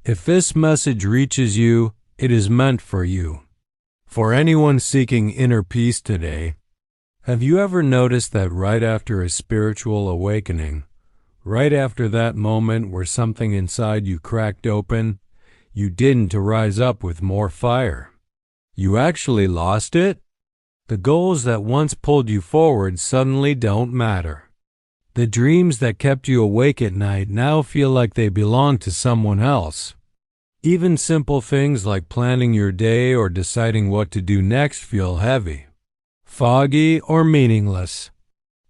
If this message reaches you, it is meant for you. For anyone seeking inner peace today, have you ever noticed that right after a spiritual awakening, right after that moment where something inside you cracked open, you didn't rise up with more fire? You actually lost it? The goals that once pulled you forward suddenly don't matter. The dreams that kept you awake at night now feel like they belong to someone else. Even simple things like planning your day or deciding what to do next feel heavy, foggy, or meaningless.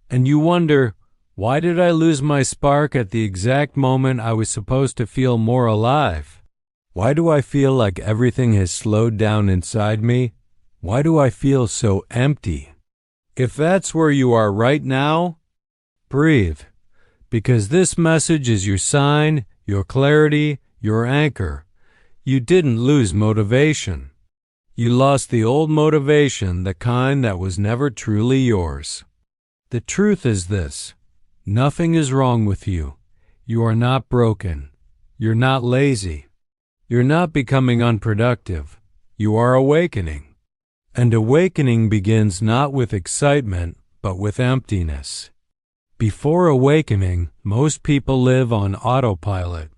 And you wonder, why did I lose my spark at the exact moment I was supposed to feel more alive? Why do I feel like everything has slowed down inside me? Why do I feel so empty? If that's where you are right now, breathe, because this message is your sign, your clarity, your anchor. You didn't lose motivation. You lost the old motivation, the kind that was never truly yours. The truth is this: nothing is wrong with you. You are not broken. You're not lazy. You're not becoming unproductive. You are awakening. And awakening begins not with excitement, but with emptiness. Before awakening, most people live on autopilot.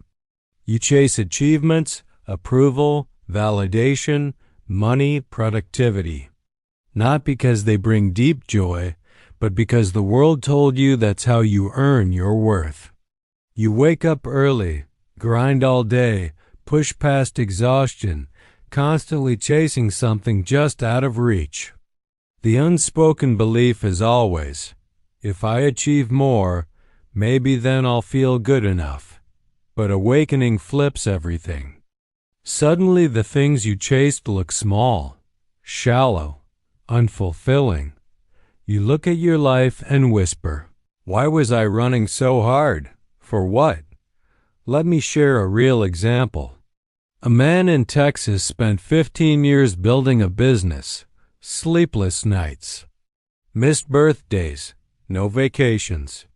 You chase achievements, approval, validation, money, productivity. Not because they bring deep joy, but because the world told you that's how you earn your worth. You wake up early, grind all day, push past exhaustion, constantly chasing something just out of reach. The unspoken belief is always, if I achieve more, maybe then I'll feel good enough. But awakening flips everything. Suddenly the things you chased look small, shallow, unfulfilling. You look at your life and whisper, why was I running so hard? For what? Let me share a real example. A man in Texas spent 15 years building a business, sleepless nights, missed birthdays, no vacations.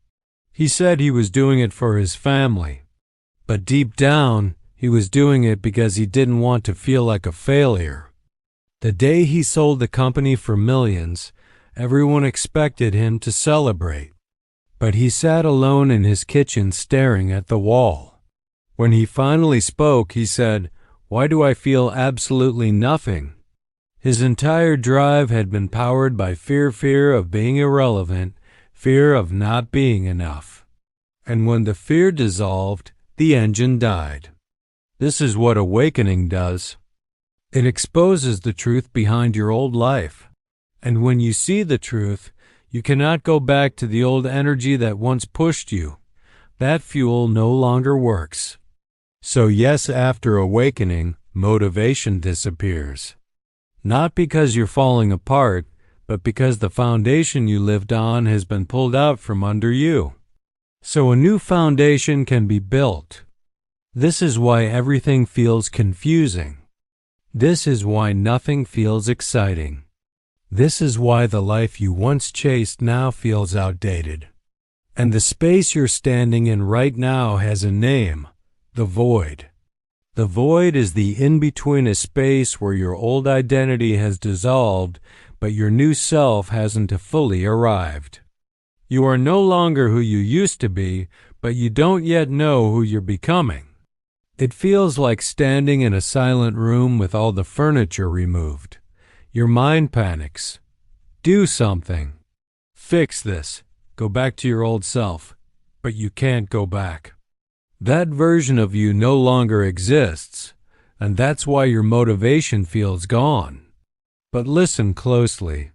He said he was doing it for his family, but deep down, he was doing it because he didn't want to feel like a failure. The day he sold the company for millions, everyone expected him to celebrate, but he sat alone in his kitchen staring at the wall. When he finally spoke, he said, why do I feel absolutely nothing? His entire drive had been powered by fear of being irrelevant, fear of not being enough. And when the fear dissolved, the engine died. This is what awakening does. It exposes the truth behind your old life. And when you see the truth, you cannot go back to the old energy that once pushed you. That fuel no longer works. So yes, after awakening, motivation disappears. Not because you're falling apart, but because the foundation you lived on has been pulled out from under you. So a new foundation can be built. This is why everything feels confusing. This is why nothing feels exciting. This is why the life you once chased now feels outdated. And the space you're standing in right now has a name: the void. The void is the in-between, a space where your old identity has dissolved, but your new self hasn't fully arrived. You are no longer who you used to be, but you don't yet know who you're becoming. It feels like standing in a silent room with all the furniture removed. Your mind panics. Do something. Fix this. Go back to your old self. But you can't go back. That version of you no longer exists, and that's why your motivation feels gone. But listen closely.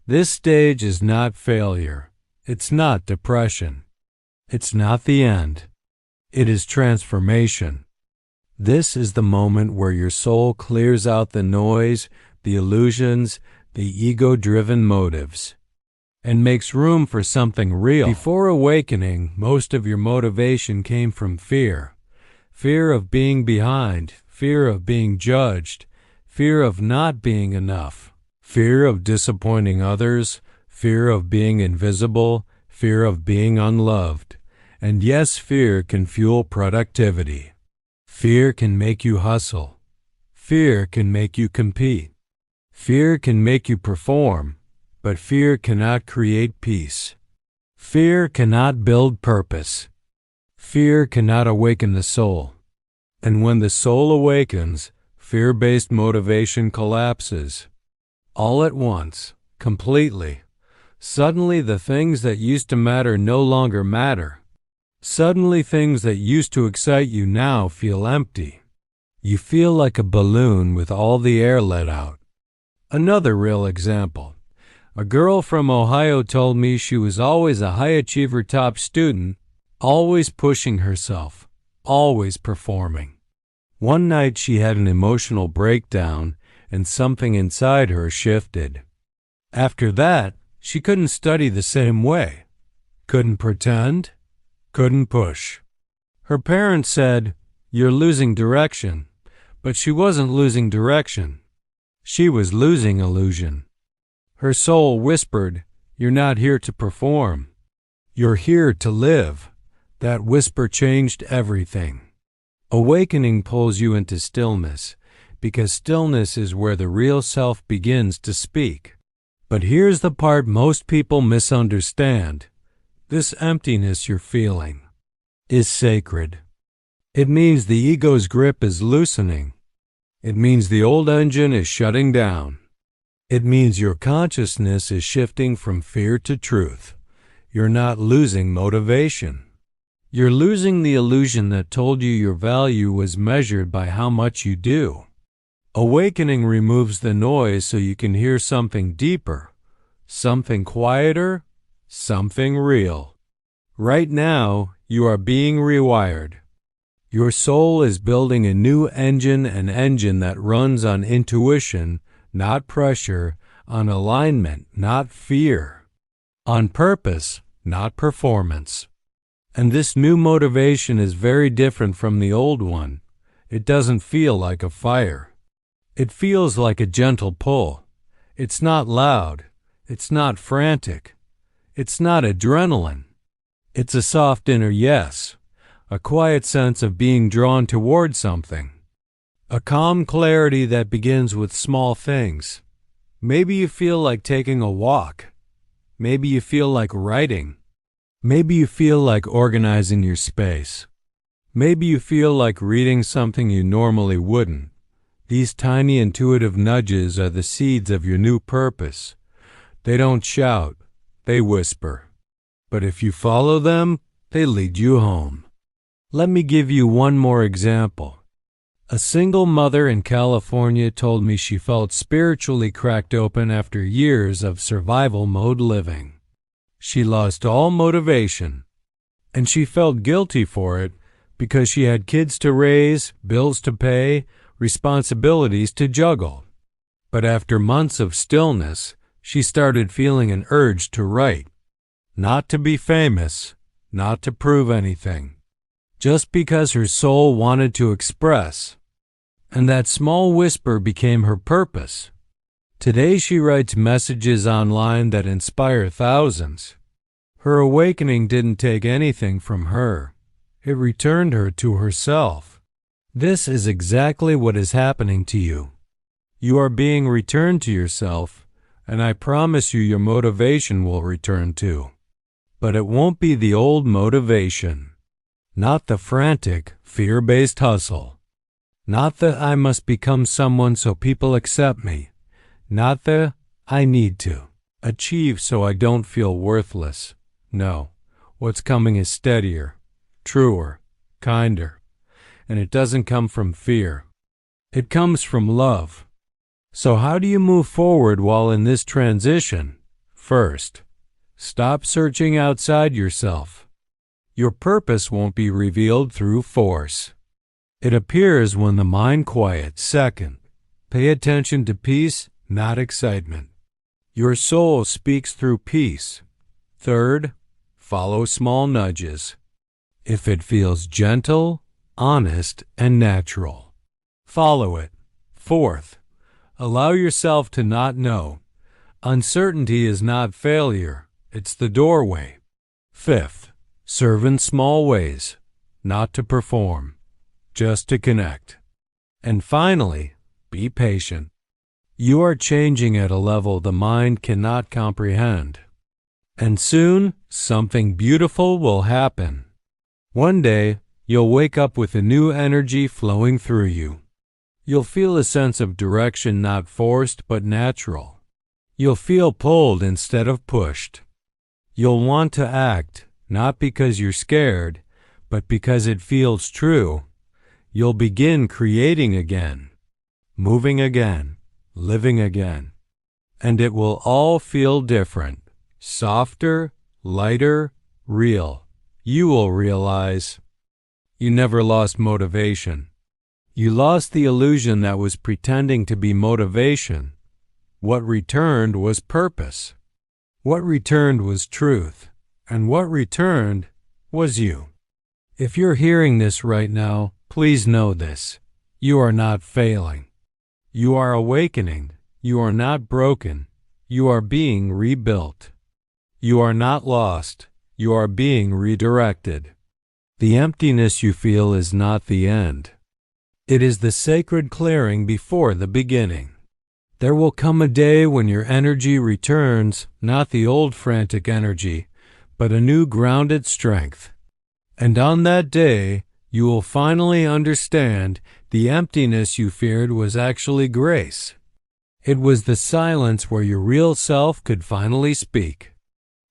This stage is not failure. It's not depression. It's not the end. It is transformation. This is the moment where your soul clears out the noise, the illusions, the ego-driven motives, and makes room for something real. Before awakening, most of your motivation came from fear. Fear of being behind, fear of being judged, fear of not being enough, fear of disappointing others, fear of being invisible, fear of being unloved. And yes, fear can fuel productivity. Fear can make you hustle. Fear can make you compete. Fear can make you perform, but fear cannot create peace. Fear cannot build purpose. Fear cannot awaken the soul. And when the soul awakens, fear-based motivation collapses. All at once, completely. Suddenly the things that used to matter no longer matter. Suddenly things that used to excite you now feel empty. You feel like a balloon with all the air let out. Another real example. A girl from Ohio told me she was always a high achiever top student, always pushing herself, always performing. One night she had an emotional breakdown and something inside her shifted. After that, she couldn't study the same way. Couldn't pretend, couldn't push. Her parents said, "You're losing direction," but she wasn't losing direction. She was losing illusion. Her soul whispered, "You're not here to perform. You're here to live." That whisper changed everything. Awakening pulls you into stillness, because stillness is where the real self begins to speak. But here's the part most people misunderstand. This emptiness you're feeling is sacred. It means the ego's grip is loosening. It means the old engine is shutting down. It means your consciousness is shifting from fear to truth. You're not losing motivation. You're losing the illusion that told you your value was measured by how much you do. Awakening removes the noise so you can hear something deeper, something quieter, something real. Right now, you are being rewired. Your soul is building a new engine, an engine that runs on intuition, not pressure, on alignment, not fear, on purpose, not performance. And this new motivation is very different from the old one. It doesn't feel like a fire. It feels like a gentle pull. It's not loud. It's not frantic. It's not adrenaline. It's a soft inner yes, a quiet sense of being drawn toward something. A calm clarity that begins with small things. Maybe you feel like taking a walk. Maybe you feel like writing. Maybe you feel like organizing your space. Maybe you feel like reading something you normally wouldn't. These tiny intuitive nudges are the seeds of your new purpose. They don't shout, they whisper. But if you follow them, they lead you home. Let me give you one more example. A single mother in California told me she felt spiritually cracked open after years of survival mode living. She lost all motivation, and she felt guilty for it because she had kids to raise, bills to pay, responsibilities to juggle. But after months of stillness, she started feeling an urge to write. Not to be famous, not to prove anything, just because her soul wanted to express. And that small whisper became her purpose. Today she writes messages online that inspire thousands. Her awakening didn't take anything from her. It returned her to herself. This is exactly what is happening to you. You are being returned to yourself, and I promise you your motivation will return too. But it won't be the old motivation. Not the frantic, fear-based hustle. Not the I must become someone so people accept me. Not the I need to achieve so I don't feel worthless. No, what's coming is steadier, truer, kinder. And it doesn't come from fear. It comes from love. So how do you move forward while in this transition? First, stop searching outside yourself. Your purpose won't be revealed through force. It appears when the mind quiets. Second, pay attention to peace, not excitement. Your soul speaks through peace. Third, follow small nudges. If it feels gentle, honest, and natural, follow it. Fourth, allow yourself to not know. Uncertainty is not failure, it's the doorway. Fifth, serve in small ways, not to perform. just to connect. And finally, be patient. You are changing at a level the mind cannot comprehend. And soon, something beautiful will happen. One day, you'll wake up with a new energy flowing through you. You'll feel a sense of direction not forced but natural. You'll feel pulled instead of pushed. You'll want to act, not because you're scared, but because it feels true. You'll begin creating again, moving again, living again. And it will all feel different, softer, lighter, real. You will realize you never lost motivation. You lost the illusion that was pretending to be motivation. What returned was purpose. What returned was truth. And what returned was you. If you're hearing this right now, please know this. You are not failing. You are awakening. You are not broken. You are being rebuilt. You are not lost. You are being redirected. The emptiness you feel is not the end. It is the sacred clearing before the beginning. There will come a day when your energy returns, not the old frantic energy, but a new grounded strength. And on that day, you will finally understand the emptiness you feared was actually grace. It was the silence where your real self could finally speak.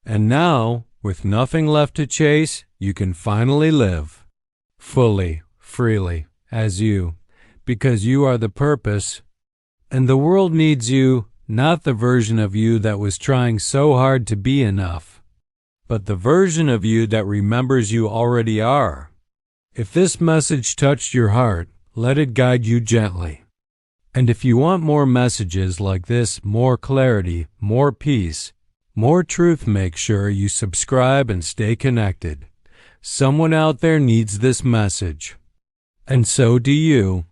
And now, with nothing left to chase, you can finally live. Fully, freely, as you, because you are the purpose. And the world needs you, not the version of you that was trying so hard to be enough, but the version of you that remembers you already are. If this message touched your heart, let it guide you gently. And if you want more messages like this, more clarity, more peace, more truth, make sure you subscribe and stay connected. Someone out there needs this message. And so do you.